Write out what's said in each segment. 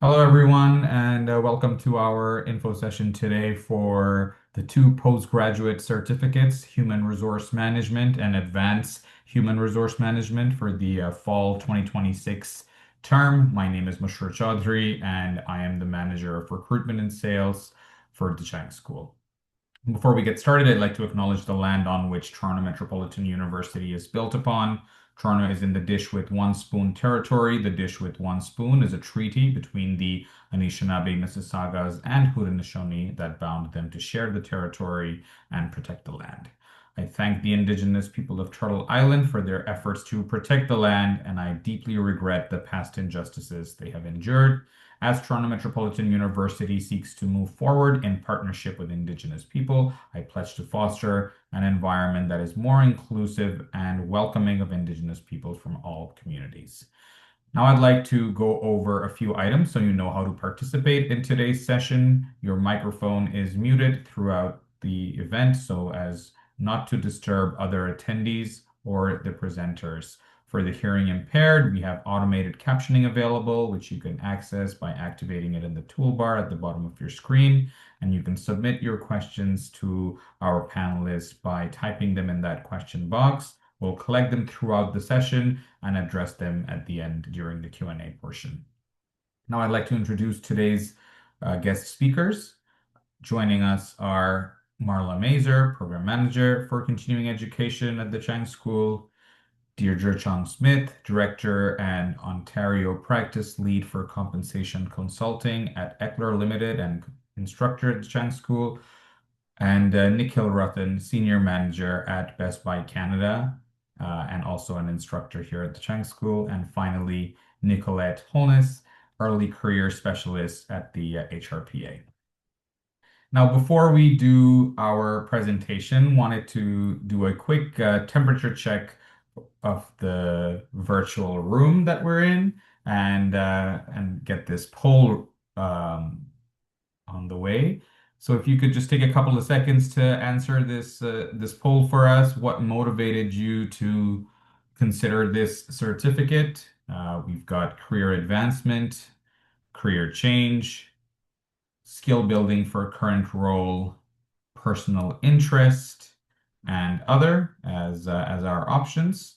Hello, everyone, and welcome to our info session today for the two postgraduate certificates, Human Resource Management and Advanced Human Resource Management for the fall 2026 term. My name is Mashur Chaudhry, and I am the Manager of Recruitment and Sales for the Chang School. Before we get started, I'd like to acknowledge the land on which Toronto Metropolitan University is built upon. Toronto is in the Dish with One Spoon territory. The Dish with One Spoon is a treaty between the Anishinaabe, Mississaugas, and Haudenosaunee that bound them to share the territory and protect the land. I thank the Indigenous people of Turtle Island for their efforts to protect the land, and I deeply regret the past injustices they have endured. As Toronto Metropolitan University seeks to move forward in partnership with Indigenous people, I pledge to foster an environment that is more inclusive and welcoming of Indigenous people from all communities. Now, I'd like to go over a few items so you know how to participate in today's session. Your microphone is muted throughout the event so as not to disturb other attendees or the presenters. For the hearing impaired, we have automated captioning available, which you can access by activating it in the toolbar at the bottom of your screen. And you can submit your questions to our panelists by typing them in that question box. We'll collect them throughout the session and address them at the end during the Q&A portion. Now I'd like to introduce today's guest speakers. Joining us are Marla Mazer, Program Manager for Continuing Education at the Chang School, Deirdre Chong-Smith, Director and Ontario Practice Lead for Compensation Consulting at Eckler Limited and instructor at the Chang School, and Nikhil Rathan, Senior Manager at Best Buy Canada, and also an instructor here at the Chang School. And finally, Nicolette Holness, Early Career Specialist at the HRPA. Now, before we do our presentation, wanted to do a quick temperature check of the virtual room that we're in and get this poll on the way. So if you could just take a couple of seconds to answer this poll for us, what motivated you to consider this certificate? We've got career advancement, career change, skill building for current role, personal interest, and other as our options.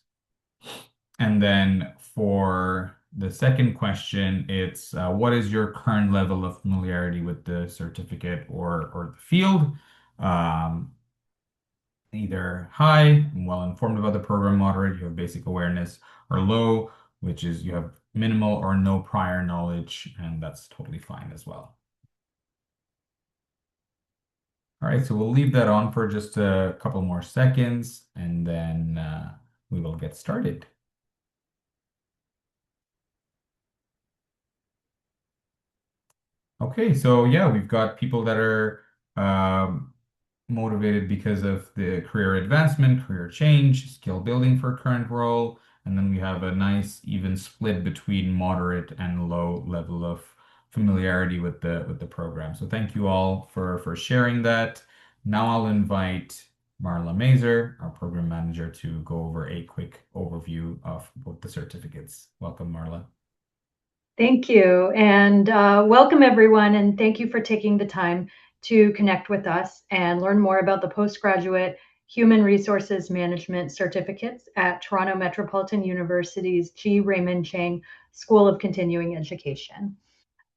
And then for the second question, it's what is your current level of familiarity with the certificate or the field? Um, Either high, well informed about the program, moderate, you have basic awareness, or low, which is you have minimal or no prior knowledge, and that's totally fine as well. All right, so we'll leave that on for just a couple more seconds, and then we will get started. Okay, so yeah, we've got people that are motivated because of the career advancement, career change, skill building for current role, and then we have a nice even split between moderate and low level of familiarity with the program. So thank you all for sharing that. Now I'll invite Marla Mazer, our program manager, to go over a quick overview of both the certificates. Welcome, Marla. Thank you, and welcome everyone, and thank you for taking the time to connect with us and learn more about the postgraduate Human Resources Management certificates at Toronto Metropolitan University's G. Raymond Chang School of Continuing Education.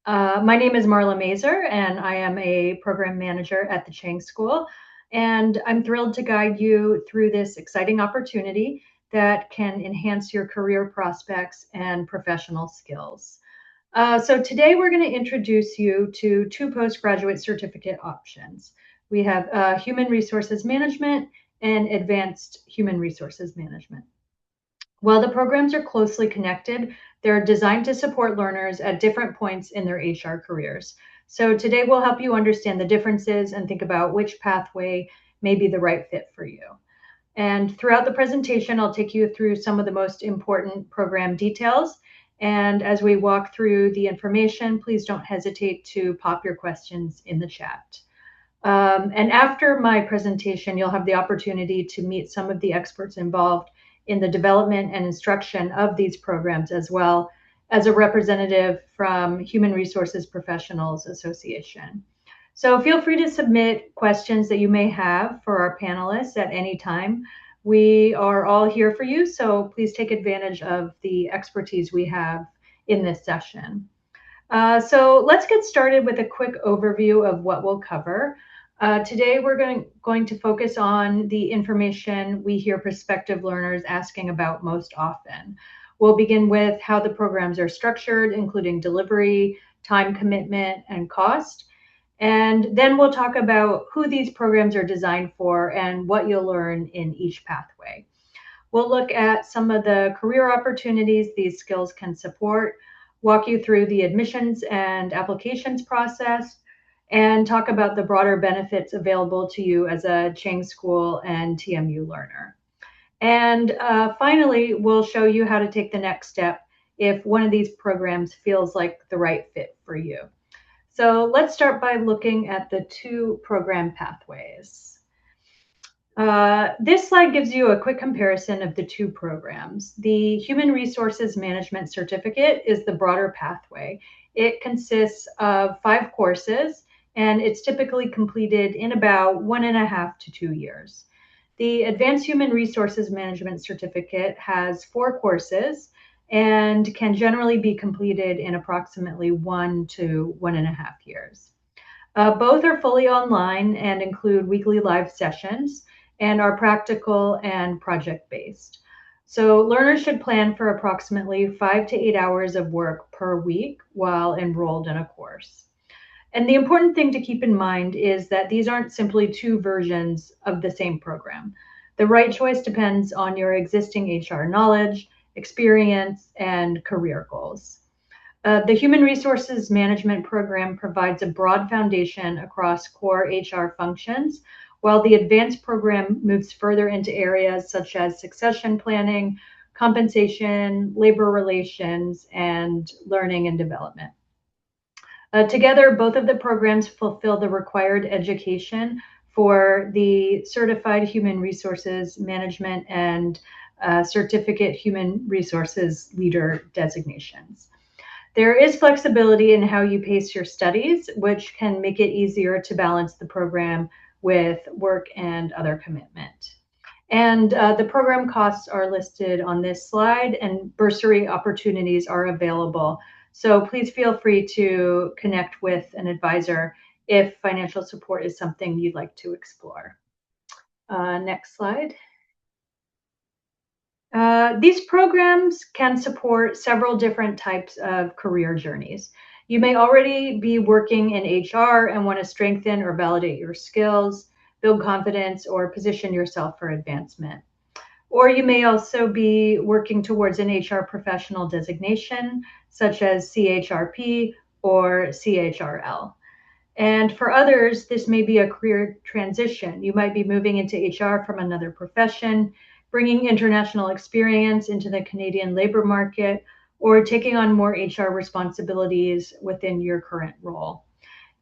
My name is Marla Mazer, and I am a program manager at the Chang School, and I'm thrilled to guide you through this exciting opportunity that can enhance your career prospects and professional skills. So today we're going to introduce you to two postgraduate certificate options. We have Human Resources Management and Advanced Human Resources Management. While the programs are closely connected, they're designed to support learners at different points in their HR careers. So today we'll help you understand the differences and think about which pathway may be the right fit for you. And throughout the presentation, I'll take you through some of the most important program details. And as we walk through the information, please don't hesitate to pop your questions in the chat. And after my presentation, you'll have the opportunity to meet some of the experts involved in the development and instruction of these programs as well as a representative from Human Resources Professionals Association. So feel free to submit questions that you may have for our panelists at any time. We are all here for you, so please take advantage of the expertise we have in this session. So let's get started with a quick overview of what we'll cover. Today, we're going to focus on the information we hear prospective learners asking about most often. We'll begin with how the programs are structured, including delivery, time commitment, and cost. And then we'll talk about who these programs are designed for and what you'll learn in each pathway. We'll look at some of the career opportunities these skills can support, walk you through the admissions and applications process, and talk about the broader benefits available to you as a Chang School and TMU learner. And finally, we'll show you how to take the next step if one of these programs feels like the right fit for you. So let's start by looking at the two program pathways. This slide gives you a quick comparison of the two programs. The Human Resources Management Certificate is the broader pathway. It consists of 5 courses, and it's typically completed in about 1.5 to 2 years. The Advanced Human Resources Management Certificate has 4 courses and can generally be completed in approximately 1 to 1.5 years. Both are fully online and include weekly live sessions and are practical and project-based. So learners should plan for approximately 5 to 8 hours of work per week while enrolled in a course. And the important thing to keep in mind is that these aren't simply 2 versions of the same program. The right choice depends on your existing HR knowledge, experience, and career goals. The Human Resources Management program provides a broad foundation across core HR functions, while the advanced program moves further into areas such as succession planning, compensation, labor relations, and learning and development. Together, both of the programs fulfill the required education for the Certified Human Resources Management and Certificate Human Resources Leader designations. There is flexibility in how you pace your studies, which can make it easier to balance the program with work and other commitment. And the program costs are listed on this slide, and bursary opportunities are available. So please feel free to connect with an advisor if financial support is something you'd like to explore. Next slide. These programs can support several different types of career journeys. You may already be working in HR and want to strengthen or validate your skills, build confidence, or position yourself for advancement. Or you may also be working towards an HR professional designation, such as CHRP or CHRL. And for others, this may be a career transition. You might be moving into HR from another profession, bringing international experience into the Canadian labor market, or taking on more HR responsibilities within your current role.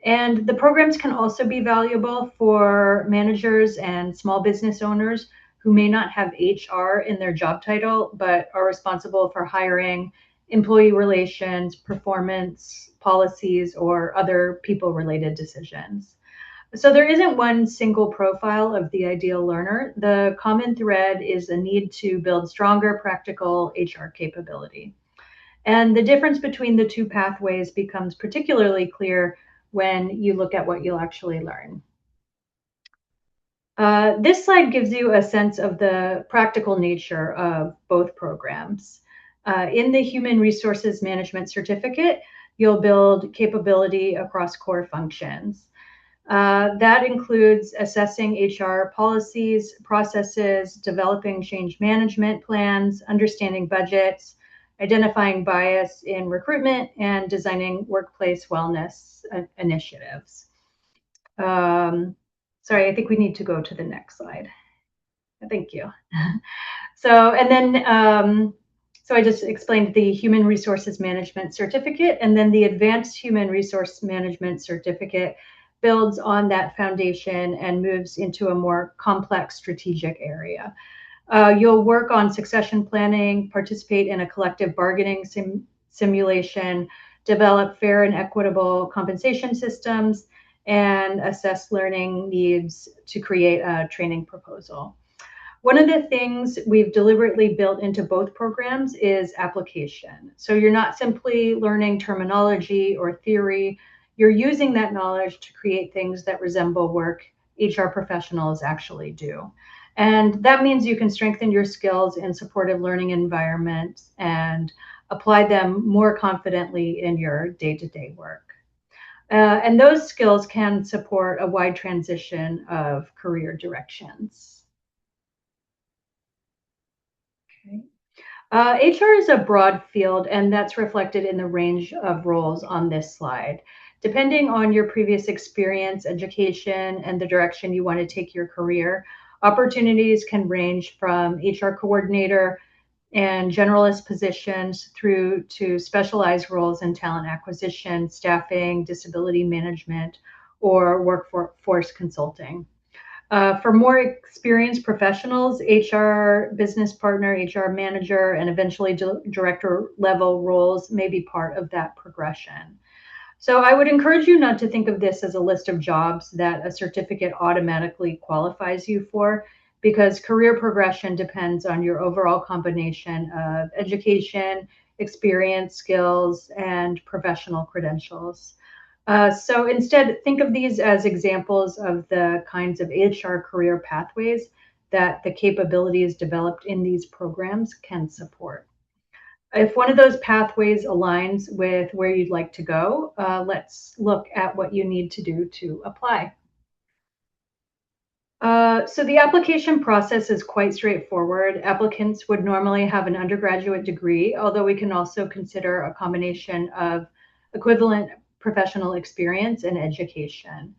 And the programs can also be valuable for managers and small business owners who may not have HR in their job title, but are responsible for hiring, employee relations, performance, policies, or other people-related decisions. So there isn't one single profile of the ideal learner. The common thread is a need to build stronger practical HR capability. And the difference between the two pathways becomes particularly clear when you look at what you'll actually learn. This slide gives you a sense of the practical nature of both programs. In the Human Resources Management Certificate, you'll build capability across core functions. That includes assessing HR policies, processes, developing change management plans, understanding budgets, identifying bias in recruitment, and designing workplace wellness initiatives. Sorry, I think we need to go to the next slide. Thank you. So I just explained the Human Resources Management Certificate, and then the Advanced Human Resource Management Certificate builds on that foundation and moves into a more complex strategic area. You'll work on succession planning, participate in a collective bargaining simulation, develop fair and equitable compensation systems, and assess learning needs to create a training proposal. One of the things we've deliberately built into both programs is application. So you're not simply learning terminology or theory, you're using that knowledge to create things that resemble work HR professionals actually do. And that means you can strengthen your skills in supportive learning environments and apply them more confidently in your day to day work. And those skills can support a wide transition of career directions. Okay. HR is a broad field, and that's reflected in the range of roles on this slide. Depending on your previous experience, education, and the direction you want to take your career, opportunities can range from HR coordinator and generalist positions through to specialized roles in talent acquisition, staffing, disability management, or workforce consulting. For more experienced professionals, HR business partner, HR manager, and eventually director level roles may be part of that progression. So I would encourage you not to think of this as a list of jobs that a certificate automatically qualifies you for, because career progression depends on your overall combination of education, experience, skills, and professional credentials. So instead, think of these as examples of the kinds of HR career pathways that the capabilities developed in these programs can support. If one of those pathways aligns with where you'd like to go, let's look at what you need to do to apply. So the application process is quite straightforward. Applicants would normally have an undergraduate degree, although we can also consider a combination of equivalent professional experience and education.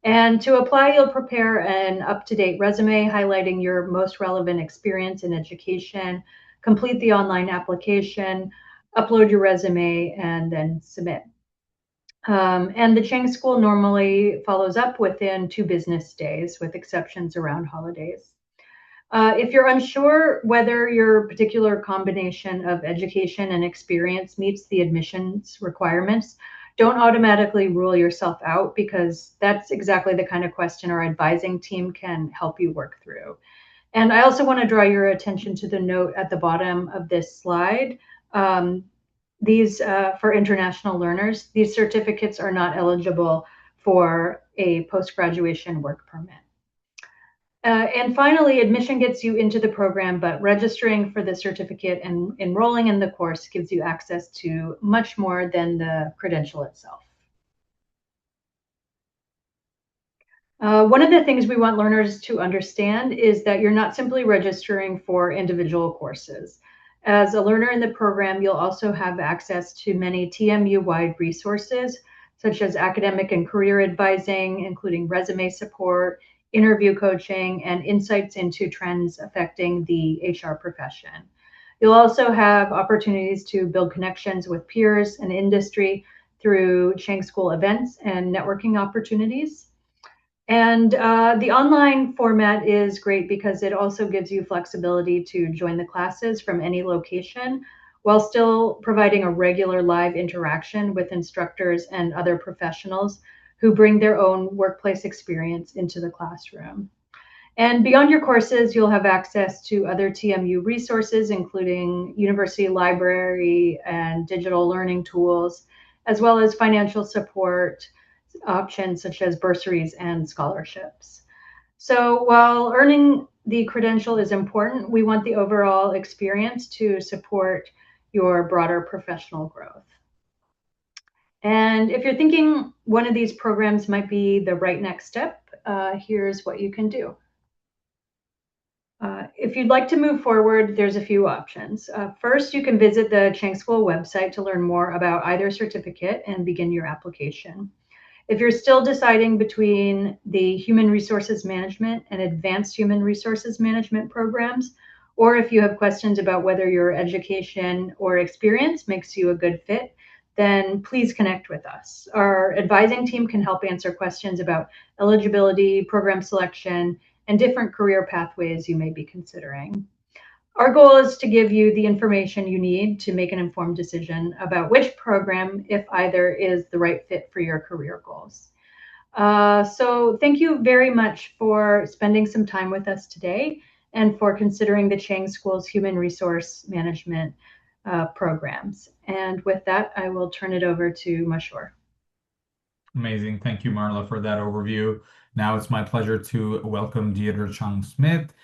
And to apply, you'll prepare an up-to-date resume highlighting your most relevant experience in education, complete the online application, upload your resume, and then submit. And the Chang School normally follows up within 2 business days, with exceptions around holidays. If you're unsure whether your particular combination of education and experience meets the admissions requirements, don't automatically rule yourself out, because that's exactly the kind of question our advising team can help you work through. And I also want to draw your attention to the note at the bottom of this slide. Um, these For international learners, these certificates are not eligible for a post-graduation work permit. And finally, admission gets you into the program, but registering for the certificate and enrolling in the course gives you access to much more than the credential itself. One of the things we want learners to understand is that you're not simply registering for individual courses. As a learner in the program, you'll also have access to many TMU-wide resources, such as academic and career advising, including resume support, interview coaching, and insights into trends affecting the HR profession. You'll also have opportunities to build connections with peers and industry through Chang School events and networking opportunities. And the online format is great because it also gives you flexibility to join the classes from any location, while still providing a regular live interaction with instructors and other professionals who bring their own workplace experience into the classroom. And beyond your courses, you'll have access to other TMU resources, including university library and digital learning tools, as well as financial support options such as bursaries and scholarships. So while earning the credential is important, we want the overall experience to support your broader professional growth. And if you're thinking one of these programs might be the right next step, here's what you can do. If you'd like to move forward, there's a few options. First, you can visit the Chang School website to learn more about either certificate and begin your application. If you're still deciding between the human resources management and advanced human resources management programs, or if you have questions about whether your education or experience makes you a good fit, then please connect with us. Our advising team can help answer questions about eligibility, program selection, and different career pathways you may be considering. Our goal is to give you the information you need to make an informed decision about which program, if either, is the right fit for your career goals. So thank you very much for spending some time with us today and for considering the Chang School's human resource management programs. And with that, I will turn it over to Mashur. Amazing. Thank you, Marla, for that overview. Now it's my pleasure to welcome Deirdre Chung-Smith,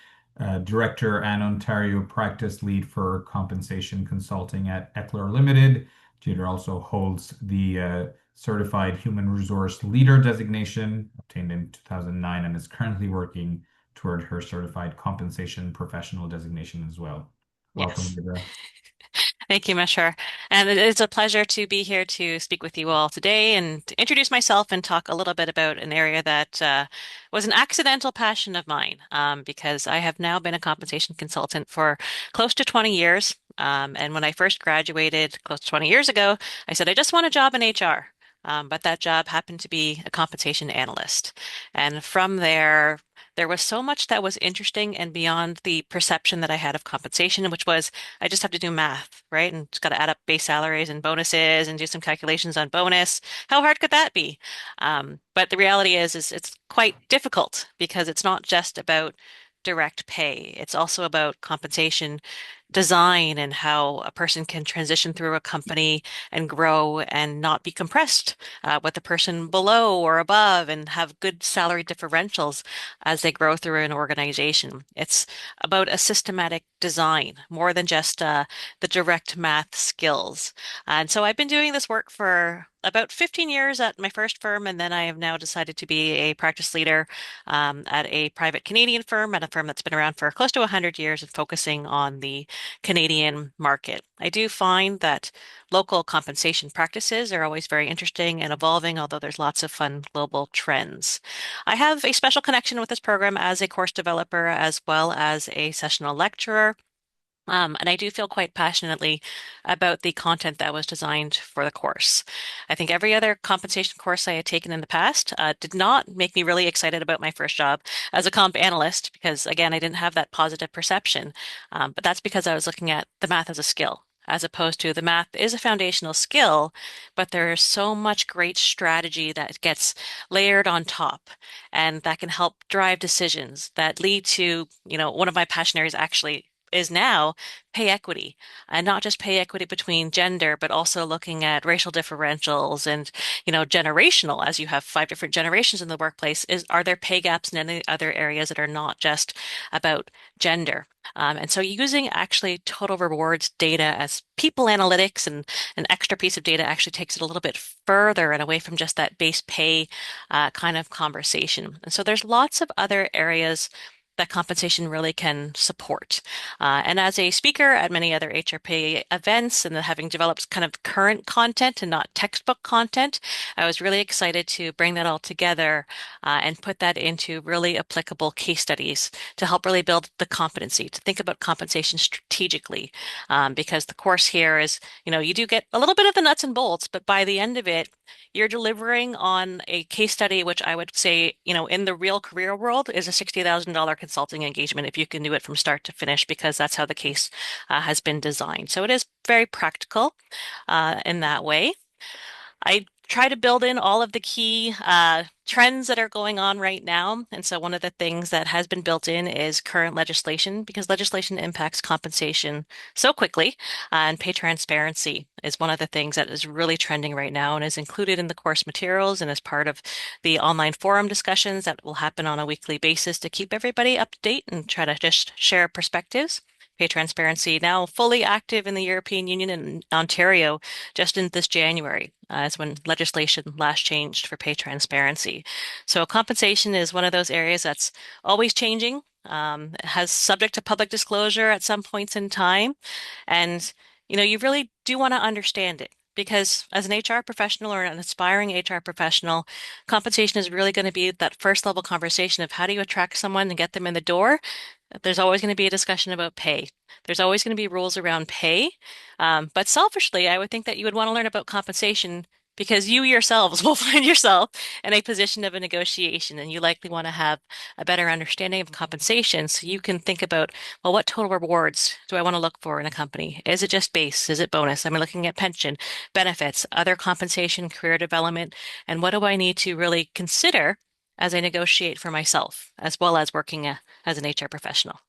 Director and Ontario Practice Lead for Compensation Consulting at Eckler Limited. Deirdre also holds the Certified Human Resource Leader designation, obtained in 2009, and is currently working toward her Certified Compensation Professional designation as well. Welcome, Yes. Deirdre. Thank you, Mashur. And it is a pleasure to be here to speak with you all today and to introduce myself and talk a little bit about an area that was an accidental passion of mine, because I have now been a compensation consultant for close to 20 years. And when I first graduated close to 20 years ago, I said, I just want a job in HR. But that job happened to be a compensation analyst. And from there, there was so much that was interesting and beyond the perception that I had of compensation, which was I just have to do math, right? And just got to add up base salaries and bonuses and do some calculations on bonus. How hard could that be? But the reality is it's quite difficult because it's not just about direct pay. It's also about compensation design and how a person can transition through a company and grow and not be compressed with the person below or above and have good salary differentials as they grow through an organization. It's about a systematic design more than just the direct math skills. And so I've been doing this work for about 15 years at my first firm, and then I have now decided to be a practice leader at a private Canadian firm, at a firm that's been around for close to 100 years and focusing on the Canadian market. I do find that local compensation practices are always very interesting and evolving, although there's lots of fun global trends. I have a special connection with this program as a course developer as well as a sessional lecturer. And I do feel quite passionately about the content that was designed for the course. I think every other compensation course I had taken in the past did not make me really excited about my first job as a comp analyst because, again, I didn't have that positive perception. But that's because I was looking at the math as a skill, as opposed to the math is a foundational skill, but there is so much great strategy that gets layered on top, and that can help drive decisions that lead to, one of my passion areas actually is now pay equity, and not just pay equity between gender, but also looking at racial differentials and, generational, as you have 5 different generations in the workplace, are there pay gaps in any other areas that are not just about gender? And so using actually total rewards data as people analytics and an extra piece of data actually takes it a little bit further and away from just that base pay kind of conversation. And so there's lots of other areas that compensation really can support. And as a speaker at many other HRP events and having developed kind of current content and not textbook content, I was really excited to bring that all together and put that into really applicable case studies to help really build the competency, to think about compensation strategically. Because the course here is, you do get a little bit of the nuts and bolts, but by the end of it, you're delivering on a case study, which I would say, in the real career world is a $60,000 consulting engagement if you can do it from start to finish, because that's how the case has been designed. So it is very practical in that way. I try to build in all of the key trends that are going on right now. And so one of the things that has been built in is current legislation, because legislation impacts compensation so quickly. And pay transparency is one of the things that is really trending right now and is included in the course materials and as part of the online forum discussions that will happen on a weekly basis to keep everybody up to date and try to just share perspectives. Pay transparency now fully active in the European Union and Ontario just in this January, is when legislation last changed for pay transparency. So compensation is one of those areas that's always changing, has subject to public disclosure at some points in time. And, you really do want to understand it. Because as an HR professional or an aspiring HR professional, compensation is really going to be that first level conversation of how do you attract someone and get them in the door. There's always going to be a discussion about pay. There's always going to be rules around pay. But selfishly, I would think that you would want to learn about compensation because you yourselves will find yourself in a position of a negotiation, and you likely want to have a better understanding of compensation so you can think about, well, what total rewards do I want to look for in a company? Is it just base? Is it bonus? I'm looking at pension, benefits, other compensation, career development, and what do I need to really consider as I negotiate for myself, as well as working as an HR professional.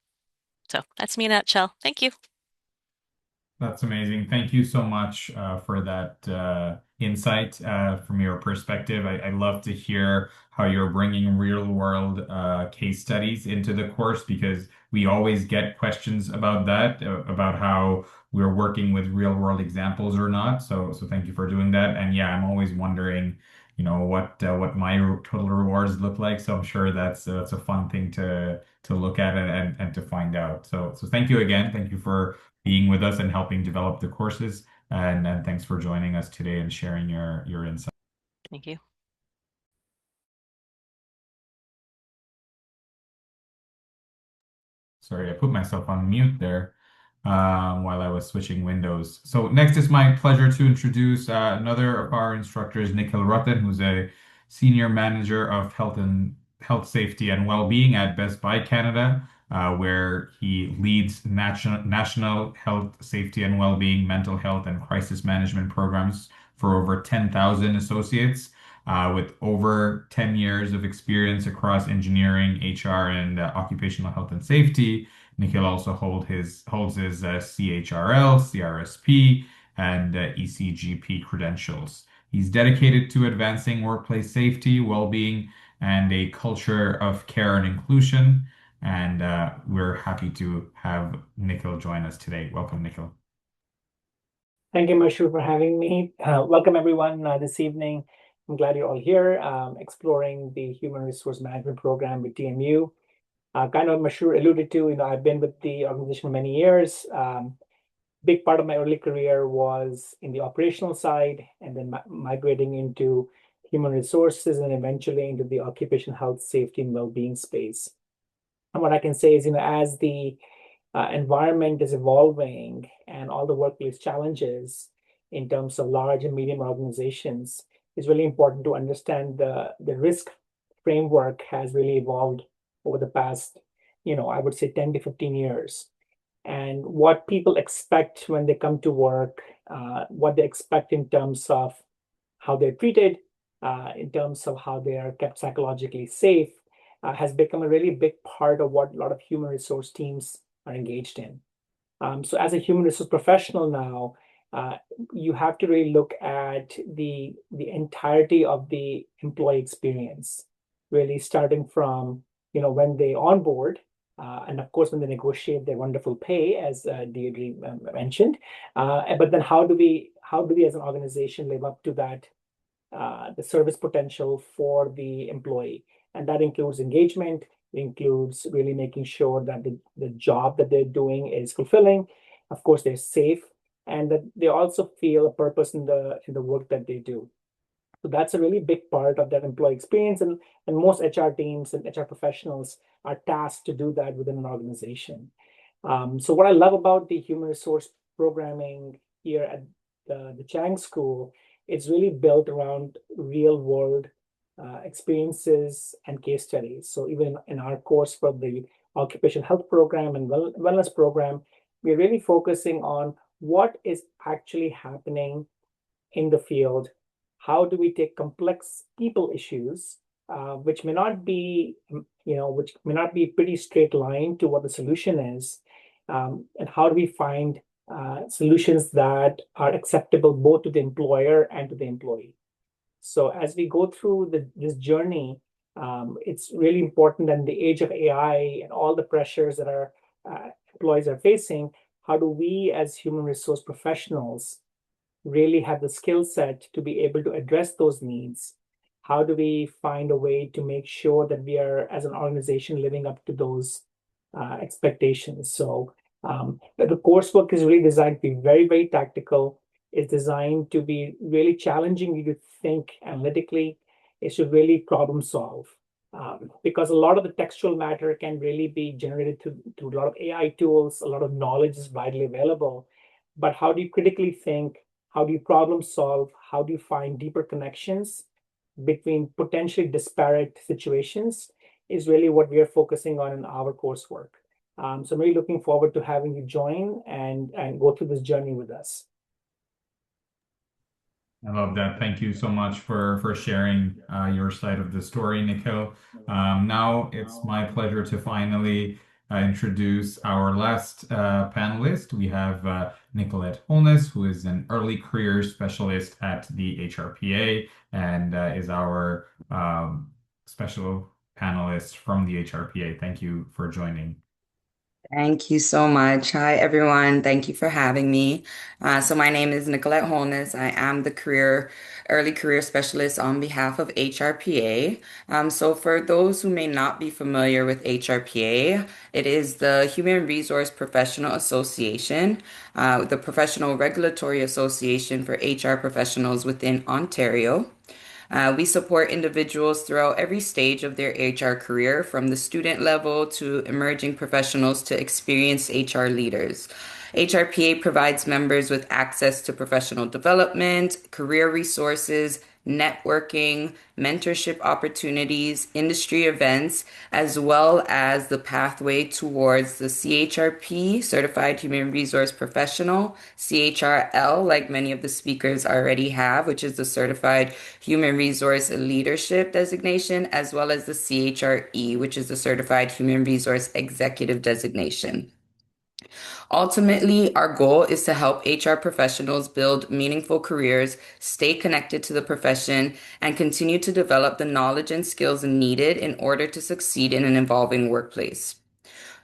So that's me in a nutshell. Thank you. That's amazing. Thank you so much for that insight from your perspective. I love to hear how you're bringing real world case studies into the course because we always get questions about that, about how we're working with real world examples or not. So thank you for doing that. And yeah, I'm always wondering, what my total rewards look like. So I'm sure that's a fun thing to look at and to find out. So thank you again. Thank you for being with us and helping develop the courses. And thanks for joining us today and sharing your insights. Thank you. Sorry, I put myself on mute there while I was switching windows. So next, it's my pleasure to introduce another of our instructors, Nikhil Ratan, who's a senior manager of health safety and well-being at Best Buy Canada, where he leads national health safety and well-being, mental health, and crisis management programs for over 10,000 associates. With over 10 years of experience across engineering, HR, and occupational health and safety. Nikhil also holds his CHRL, CRSP, and ECGP credentials. He's dedicated to advancing workplace safety, well-being, and a culture of care and inclusion. And we're happy to have Nikhil join us today. Welcome, Nikhil. Thank you, Mashu, for having me. Welcome, everyone, this evening. I'm glad you're all here exploring the Human Resource Management Program with TMU. Kind of Mashu alluded to, I've been with the organization for many years. Big part of my early career was in the operational side and then migrating into human resources and eventually into the occupational health, safety, and well-being space. And what I can say is, as the environment is evolving and all the workplace challenges in terms of large and medium organizations, it's really important to understand the risk framework has really evolved over the past, I would say 10 to 15 years. And what people expect when they come to work, what they expect in terms of how they're treated, in terms of how they are kept psychologically safe, has become a really big part of what a lot of human resource teams are engaged in. So as a human resource professional now, you have to really look at the entirety of the employee experience, really starting from when they onboard, and of course when they negotiate their wonderful pay, as Deirdre mentioned. But then how do we as an organization live up to that, the service potential for the employee? And that includes engagement. It includes really making sure that the job that they're doing is fulfilling. Of course, they're safe, and that they also feel a purpose in the work that they do. So that's a really big part of that employee experience, and most HR teams and HR professionals are tasked to do that within an organization. So what I love about the human resource programming here at the Chang School, it's really built around real world experiences and case studies. So even in our course for the occupational health program and wellness program, we're really focusing on what is actually happening in the field. How do we take complex people issues, which may not be, which may not be pretty straight line to what the solution is, and how do we find solutions that are acceptable both to the employer and to the employee? So as we go through this journey, it's really important that in the age of AI and all the pressures that our employees are facing, how do we as human resource professionals really have the skill set to be able to address those needs? How do we find a way to make sure that we are, as an organization, living up to those expectations? So the coursework is really designed to be very, very tactical. It's designed to be really challenging you to think analytically. It should really problem solve. Because a lot of the textual matter can really be generated through a lot of AI tools. A lot of knowledge is widely available. But how do you critically think How do you problem solve? How do you find deeper connections between potentially disparate situations is really what we are focusing on in our coursework. So I'm really looking forward to having you join and go through this journey with us. I love that. Thank you so much for sharing your side of the story, Nikhil. Now it's my pleasure to finally introduce our last panelist. We have Nicolette Holness, who is an early career specialist at the HRPA and is our special panelist from the HRPA. Thank you for joining. Thank you so much. Hi, everyone. Thank you for having me. So my name is Nicolette Holness. I am the early career specialist on behalf of HRPA. So for those who may not be familiar with HRPA, it is the Human Resource Professional Association, the Professional Regulatory Association for HR professionals within Ontario. We support individuals throughout every stage of their HR career, from the student level to emerging professionals to experienced HR leaders. HRPA provides members with access to professional development, career resources, networking, mentorship opportunities, industry events, as well as the pathway towards the CHRP, Certified Human Resource Professional, CHRL, like many of the speakers already have, which is the Certified Human Resource Leadership designation, as well as the CHRE, which is the Certified Human Resource Executive designation. Ultimately, our goal is to help HR professionals build meaningful careers, stay connected to the profession, and continue to develop the knowledge and skills needed in order to succeed in an evolving workplace.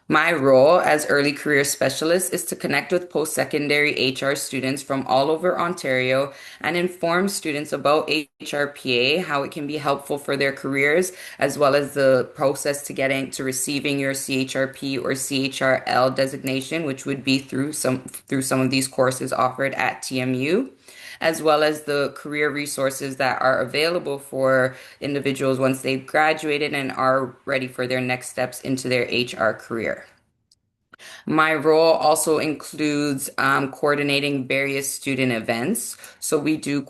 My role as early career specialist is to connect with post-secondary HR students from all over Ontario and inform students about HRPA, how it can be helpful for their careers, as well as the process to getting to receiving your CHRP or CHRL designation, which would be through some of these courses offered at TMU, as well as the career resources that are available for individuals once they've graduated and are ready for their next steps into their HR career. My role also includes coordinating various student events. So we do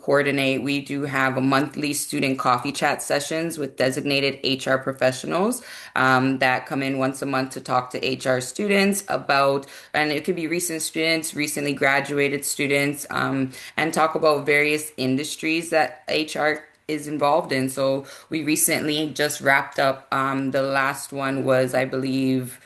have a monthly student coffee chat sessions with designated HR professionals that come in once a month to talk to HR students about, and it could be recent students, recently graduated students, and talk about various industries that HR is involved in. So we recently just wrapped up, the last one was, I believe,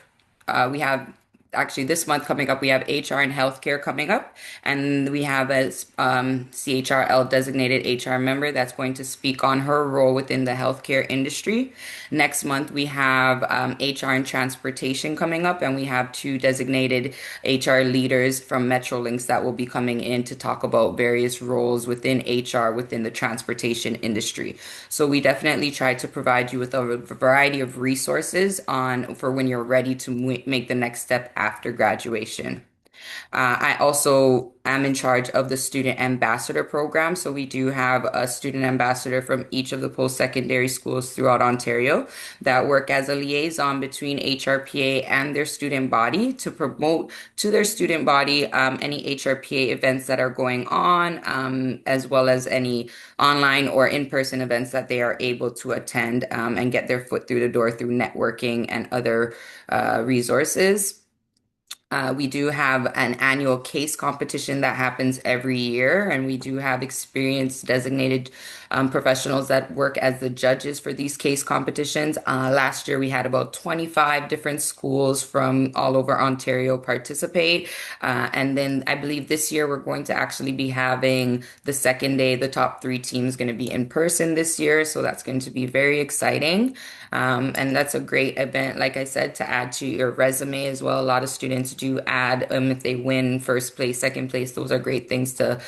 we have actually this month coming up, we have HR and healthcare coming up, and we have a CHRL designated HR member that's going to speak on her role within the healthcare industry. Next month, we have HR and transportation coming up, and we have two designated HR leaders from Metrolinx that will be coming in to talk about various roles within HR within the transportation industry. So we definitely try to provide you with a variety of resources on for when you're ready to make the next step after graduation. I also am in charge of the student ambassador program. So we do have a student ambassador from each of the post-secondary schools throughout Ontario that work as a liaison between HRPA and their student body to promote to their student body any HRPA events that are going on, as well as any online or in-person events that they are able to attend and get their foot through the door through networking and other resources. We do have an annual case competition that happens every year, and we do have experienced designated professionals that work as the judges for these case competitions. Last year, we had about 25 different schools from all over Ontario participate. And then I believe this year we're going to actually be having the second day. The top three teams going to be in person this year, so that's going to be very exciting. And that's a great event, like I said, to add to your resume as well. A lot of students do add, if they win first place, second place, those are great things to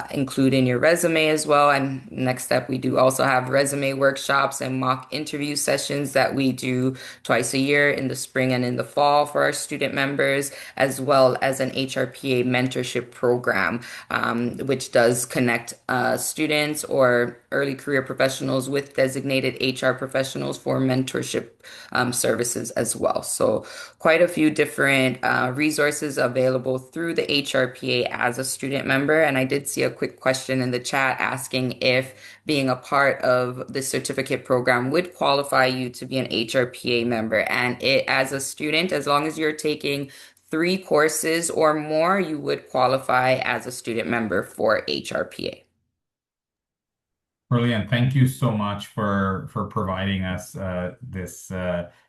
include in your resume as well. And next step, we do also have resume workshops and mock interview sessions that we do twice a year in the spring and in the fall for our student members, as well as an HRPA mentorship program, which does connect students or early career professionals with designated HR professionals for mentorship services as well. So quite a few different resources available through the HRPA as a student member. And I did see a quick question in the chat asking if being a part of the certificate program would qualify you to be an HRPA member. And it, as a student, as long as you're taking 3 courses or more, you would qualify as a student member for HRPA. Brilliant. Thank you so much for providing us this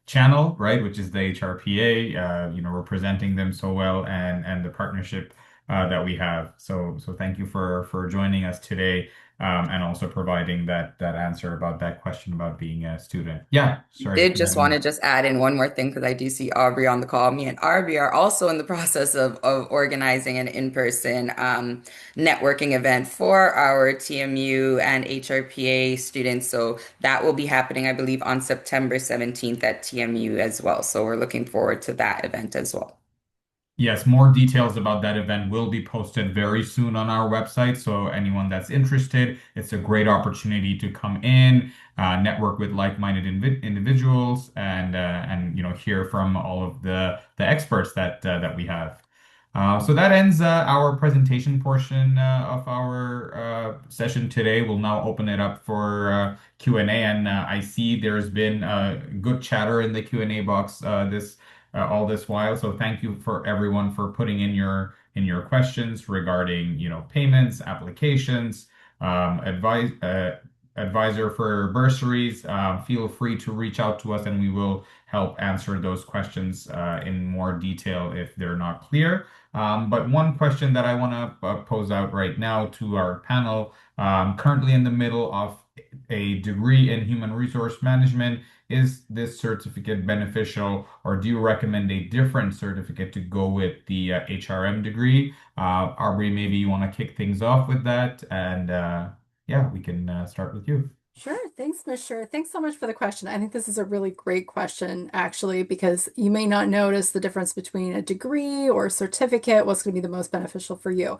channel, right, which is the HRPA. We're presenting them so well and the partnership that we have. So thank you for joining us today and also providing that answer about that question about being a student. Yeah, sorry. Did just want to just add in one more thing because I do see Aubrey on the call. Me and Aubrey are also in the process of organizing an in-person networking event for our TMU and HRPA students. So that will be happening, I believe, on September 17th at TMU as well. So we're looking forward to that event as well. Yes, more details about that event will be posted very soon on our website. So anyone that's interested, it's a great opportunity to come in, network with like-minded individuals, and hear from all of the experts that we have. So that ends our presentation portion of our session today. We'll now open it up for Q&A, and I see there's been good chatter in the Q&A box this all this while. So thank you for everyone for putting in your questions regarding payments, applications, advisor for bursaries. Feel free to reach out to us, and we will help answer those questions in more detail if they're not clear. But one question that I want to pose out right now to our panel, currently in the middle of a degree in human resource management, is this certificate beneficial, or do you recommend a different certificate to go with the HRM degree? Aubrey, maybe you want to kick things off with that, and yeah, we can start with you. Sure. Thanks, Ms. Sure. Thanks so much for the question. I think this is a really great question, actually, because you may not notice the difference between a degree or a certificate, what's going to be the most beneficial for you.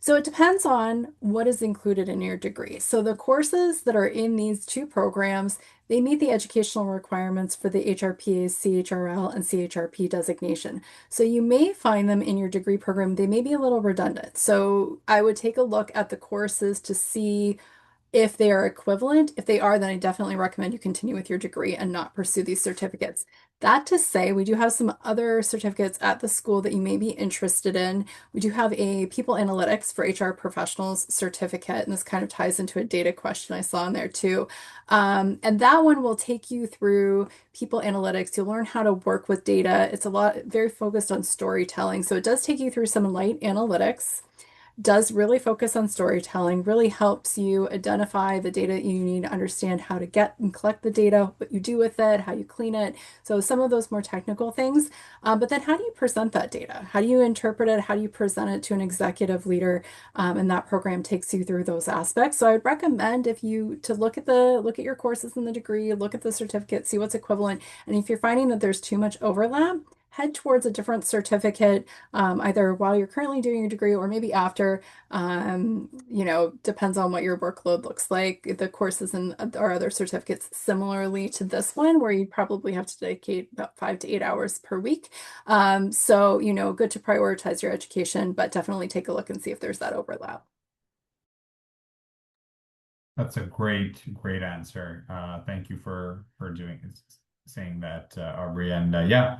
So it depends on what is included in your degree. So the courses that are in these two programs, they meet the educational requirements for the HRPA's CHRL and CHRP designation. So you may find them in your degree program. They may be a little redundant. So I would take a look at the courses to see if they are equivalent. If they are, then I definitely recommend you continue with your degree and not pursue these certificates. That to say, we do have some other certificates at the school that you may be interested in. We do have a People Analytics for HR Professionals certificate, and this kind of ties into a data question I saw in there too. And that one will take you through People Analytics. You'll learn how to work with data. It's a lot, very focused on storytelling. So it does take you through some light analytics, does really focus on storytelling, really helps you identify the data you need to understand how to get and collect the data, what you do with it, how you clean it. So some of those more technical things. But then how do you present that data? How do you interpret it? How do you present it to an executive leader? And that program takes you through those aspects. So I would recommend if you to look at your courses in the degree, look at the certificate, see what's equivalent. And if you're finding that there's too much overlap, head towards a different certificate, either while you're currently doing your degree or maybe after. Depends on what your workload looks like. The courses and our other certificates similarly to this one, where you'd probably have to dedicate about 5 to 8 hours per week. Good to prioritize your education, but definitely take a look and see if there's that overlap. That's a great answer. Thank you for saying that, Aubrey. And I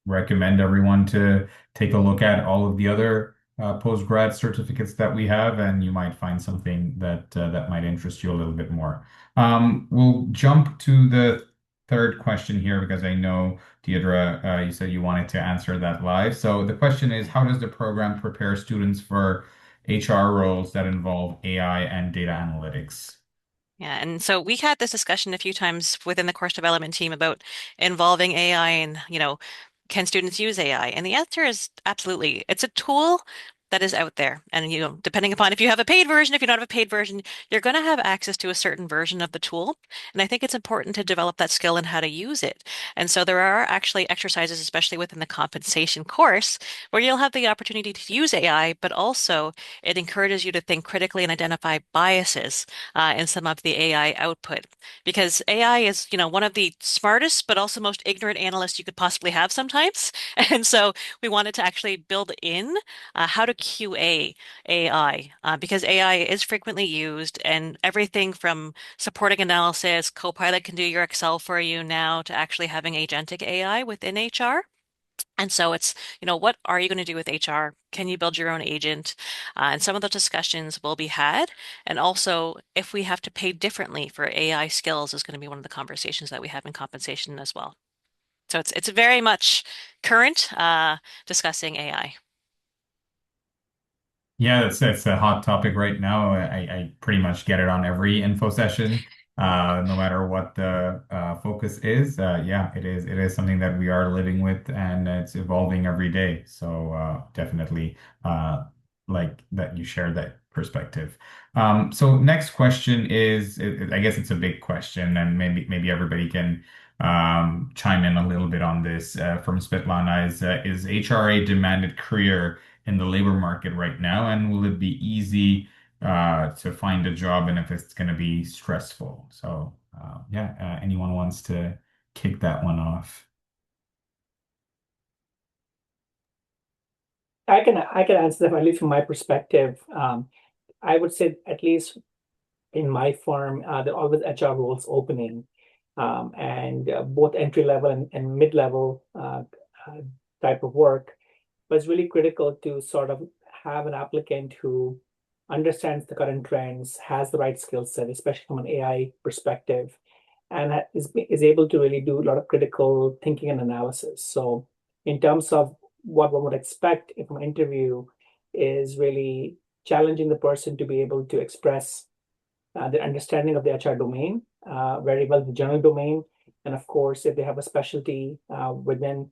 recommend everyone to take a look at all of the other post-grad certificates that we have, and you might find something that might interest you a little bit more. We'll jump to the third question here because I know, Deidre, you said you wanted to answer that live. So the question is, how does the program prepare students for HR roles that involve AI and data analytics? Yeah, and so we had this discussion a few times within the course development team about involving AI and, can students use AI? And the answer is absolutely. It's a tool, that is out there. And depending upon if you have a paid version, if you don't have a paid version, you're going to have access to a certain version of the tool. And I think it's important to develop that skill in how to use it. And so there are actually exercises, especially within the compensation course, where you'll have the opportunity to use AI, but also it encourages you to think critically and identify biases in some of the AI output. Because AI is, one of the smartest, but also most ignorant analysts you could possibly have sometimes. And so we wanted to actually build in how to QA AI, because AI is frequently used, and everything from supporting analysis, Copilot can do your Excel for you now, to actually having agentic AI within HR. And so it's, what are you going to do with HR? Can you build your own agent? And some of those discussions will be had. And also, if we have to pay differently for AI skills is going to be one of the conversations that we have in compensation as well. So it's very much current, discussing AI. Yeah, that's a hot topic right now. I pretty much get it on every info session, no matter what the focus is. Yeah, it is something that we are living with, and it's evolving every day. So definitely uh, like that you share that perspective. So next question is, I guess it's a big question, and maybe everybody can chime in a little bit on this. From Svetlana, is HR a demanded career in the labor market right now, and will it be easy to find a job, and if it's going to be stressful? So, yeah, anyone wants to kick that one off? I can answer that, at least from my perspective. I would say, at least in my firm, there are always HR roles opening, and both entry level and mid level uh, type of work. But it's really critical to sort of have an applicant who understands the current trends, has the right skill set, especially from an AI perspective, and is able to really do a lot of critical thinking and analysis. So, in terms of what one would expect from an interview, is really challenging the person to be able to express their understanding of the HR domain very well, the general domain, and of course, if they have a specialty within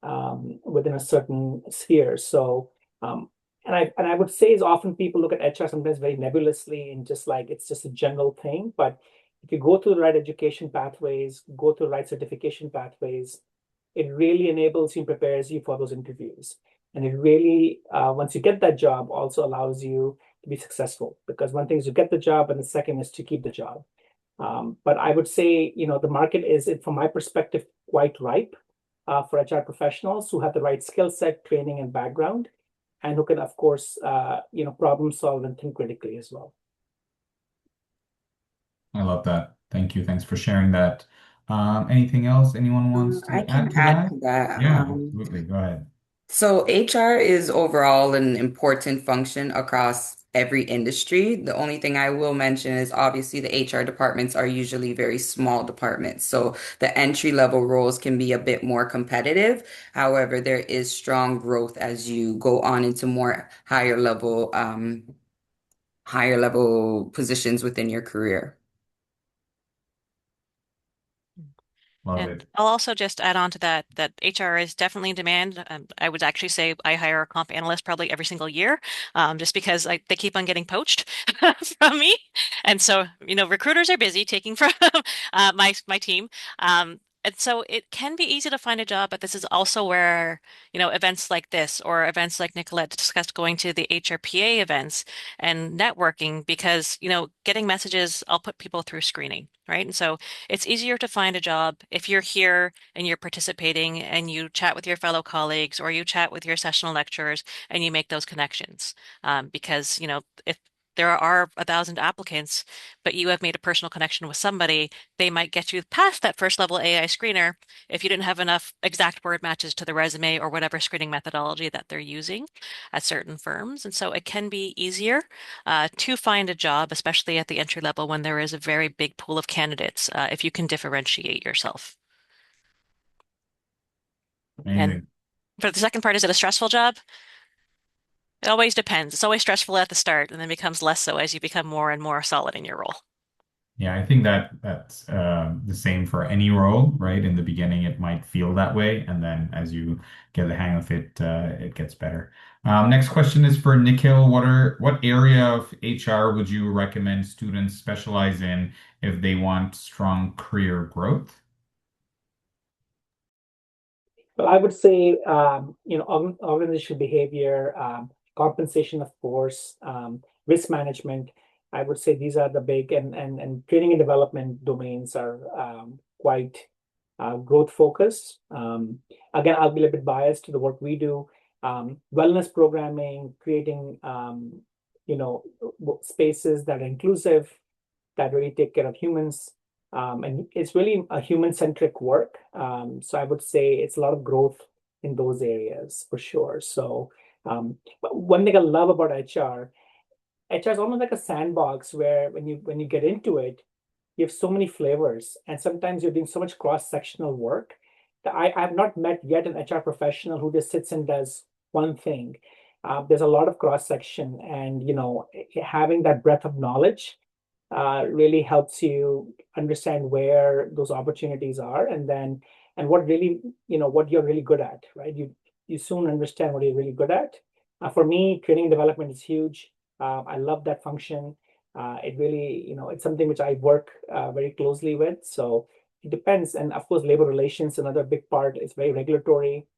a certain sphere. So, um, and I would say is often people look at HR sometimes very nebulously and just like it's just a general thing. But if you go through the right education pathways, go through the right certification pathways, it really enables you and prepares you for those interviews. And it really, once you get that job, also allows you to be successful, because one thing is to get the job, and the second is to keep the job. But I would say, the market is, from my perspective, quite ripe for HR professionals who have the right skill set, training, and background, and who can, of course, problem solve and think critically as well. I love that. Thank you. Thanks for sharing that. Anything else anyone wants I to can add to add that? to that. Yeah, absolutely. Go ahead. So HR is overall an important function across every industry. The only thing I will mention is obviously the HR departments are usually very small departments. So the entry level roles can be a bit more competitive. However, there is strong growth as you go on into more higher level positions within your career. Love And it. I'll also just add on to that HR is definitely in demand. I would actually say I hire a comp analyst probably every single year, just because they keep on getting poached from me. And so, recruiters are busy taking from my team. And so it can be easy to find a job, but this is also where, events like this or events like Nicolette discussed, going to the HRPA events and networking, because, getting messages, I'll put people through screening, right? And so it's easier to find a job if you're here and you're participating and you chat with your fellow colleagues, or you chat with your sessional lecturers and you make those connections. Because, if there are 1,000 applicants, but you have made a personal connection with somebody, they might get you past that first level AI screener if you didn't have enough exact word matches to the resume or whatever screening methodology that they're using at certain firms. And so it can be easier to find a job, especially at the entry level when there is a very big pool of candidates, if you can differentiate yourself. And Amazing. for the second part, is it a stressful job? It always depends. It's always stressful at the start and then becomes less so as you become more and more solid in your role. Yeah, I think that that's the same for any role, right? In the beginning, it might feel that way, and then as you get the hang of it, it gets better. Next question is for Nikhil. What area of HR would you recommend students specialize in if they want strong career growth? Well, I would say, organizational behavior, compensation, of course, risk management. I would say these are the big and training and development domains are quite growth focused. Again, I'll be a little bit biased to the work we do. Wellness programming, creating, spaces that are inclusive, that really take care of humans. And it's really a human-centric work. So I would say it's a lot of growth in those areas for sure. So but one thing I love about HR is almost like a sandbox where when you get into it, you have so many flavors, and sometimes you're doing so much cross-sectional work that I have not met yet an HR professional who just sits and does one thing. There's a lot of cross-section, and having that breadth of knowledge really helps you understand where those opportunities are, and what really what you're really good at, right? You soon understand what you're really good at. For me, training and development is huge. I love that function. It really, it's something which I work very closely with. So it depends, and of course, labor relations, another big part, is very regulatory.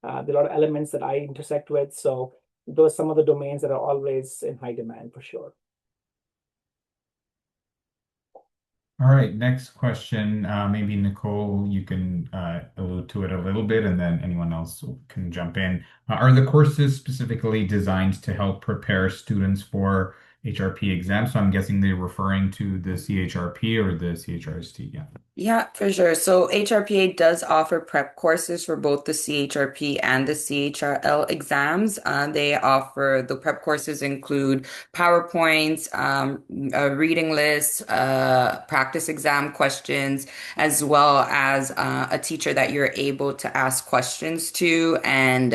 There are a lot of elements that I intersect with. So those are some of the domains that are always in high demand for sure. All right, next question. Maybe Nicole, you can allude to it a little bit, and then anyone else can jump in. Are the courses specifically designed to help prepare students for HRP exams? So I'm guessing they're referring to the CHRP or the CHRST. Yeah. Yeah, for sure. So HRPA does offer prep courses for both the CHRP and the CHRL exams. They offer the prep courses include PowerPoints, a reading list, practice exam questions, as well as a teacher that you're able to ask questions to, and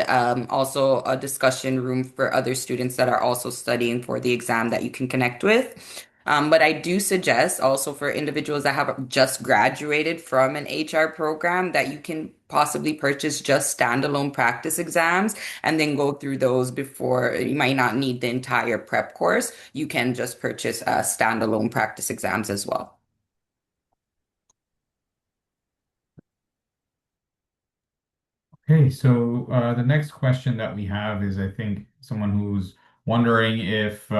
also a discussion room for other students that are also studying for the exam that you can connect with. But I do suggest also for individuals that have just graduated from an HR program that you can possibly purchase just standalone practice exams and then go through those before you might not need the entire prep course. You can just purchase standalone practice exams as well. Okay, so the next question that we have is, I think, someone who's wondering if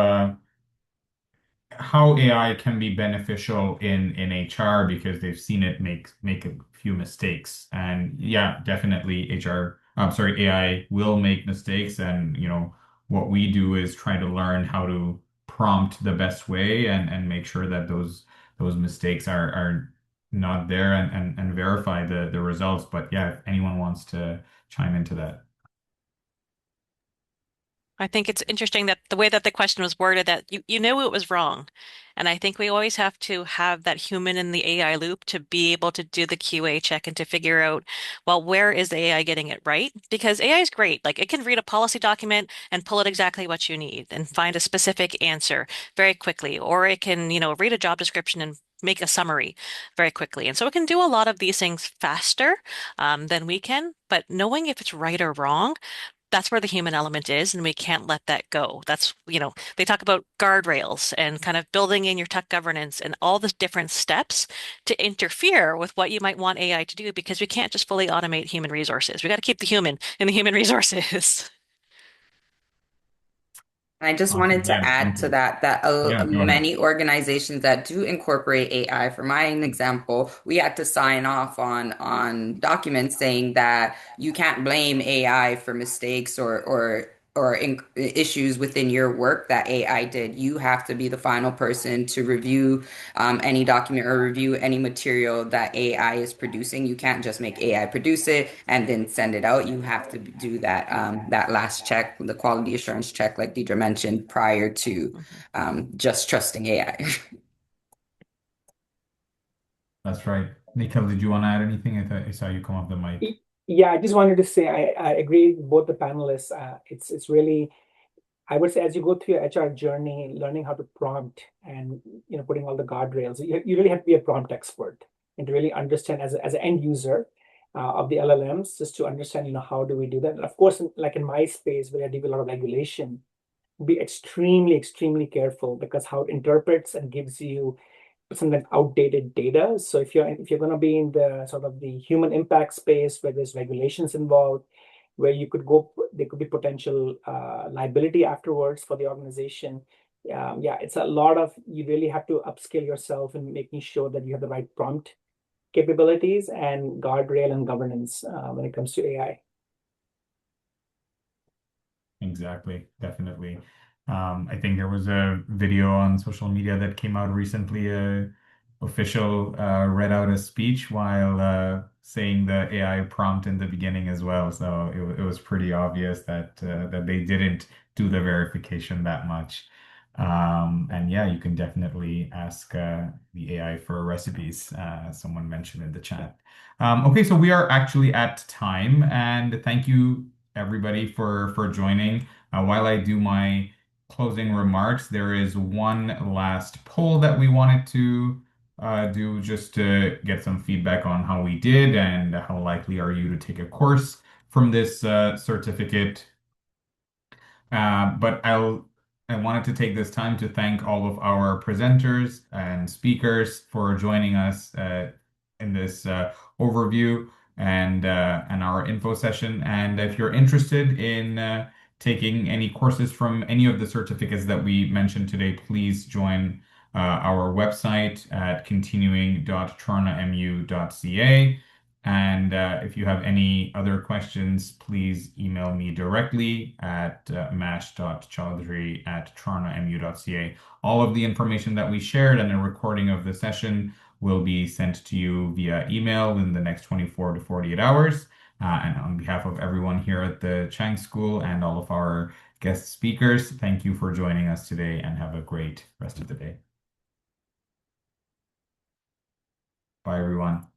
how AI can be beneficial in HR because they've seen it make a few mistakes. And yeah, definitely AI will make mistakes, and what we do is try to learn how to prompt the best way and make sure that those mistakes are not there, and verify the results. But yeah, if anyone wants to chime into that. I think it's interesting that the way that the question was worded, that you knew it was wrong. And I think we always have to have that human in the AI loop to be able to do the QA check and to figure out, well, where is the AI getting it right? Because AI is great. Like, it can read a policy document and pull out exactly what you need and find a specific answer very quickly. Or it can, read a job description and make a summary very quickly. And so it can do a lot of these things faster than we can. But knowing if it's right or wrong, that's where the human element is, and we can't let that go. That's, they talk about guardrails and kind of building in your tech governance and all the different steps to interfere with what you might want AI to do, because we can't just fully automate human resources. We got to keep the human in the human resources. I just Awesome. wanted to Yeah, add thank to you. that Yeah, go ahead. many organizations that do incorporate AI, for my example, we had to sign off on documents saying that you can't blame AI for mistakes or issues within your work that AI did. You have to be the final person to review any document or review any material that AI is producing. You can't just make AI produce it and then send it out. You have to do that last check, the quality assurance check, like Deidre mentioned, prior to Mhm. just trusting AI. That's right. Nikhil, did you want to add anything? I thought I saw you come off the mic. Yeah, I just wanted to say I agree with both the panelists. It's really I would say as you go through your HR journey, learning how to prompt and putting all the guardrails, you really have to be a prompt expert and to really understand as an end user of the LLMs, just to understand how do we do that. And of course, like in my space where I deal with a lot of regulation, be extremely, extremely careful because how it interprets and gives you sometimes outdated data. So if you're going to be in the sort of the human impact space where there's regulations involved, where there could be potential liability afterwards for the organization. Yeah, it's a lot of, you really have to upskill yourself in making sure that you have the right prompt capabilities and guardrail and governance when it comes to AI. Exactly, definitely. I think there was a video on social media that came out recently. Official read out a speech while saying the AI prompt in the beginning as well. So it was pretty obvious that they didn't do the verification that much. And yeah, you can definitely ask the AI for recipes. Someone mentioned in the chat. Okay, so we are actually at time, and thank you everybody for joining. While I do my closing remarks, there is one last poll that we wanted to do just to get some feedback on how we did and how likely are you to take a course from this certificate. But I wanted to take this time to thank all of our presenters and speakers for joining us in this overview and our info session. And if you're interested in taking any courses from any of the certificates that we mentioned today, please join our website at continuing.torontomu.ca. And if you have any other questions, please email me directly at mash.chaudhary@torontomu.ca. All of the information that we shared and a recording of the session will be sent to you via email in the next 24 to 48 hours. And on behalf of everyone here at the Chang School and all of our guest speakers, thank you for joining us today and have a great rest of the day. Bye, everyone.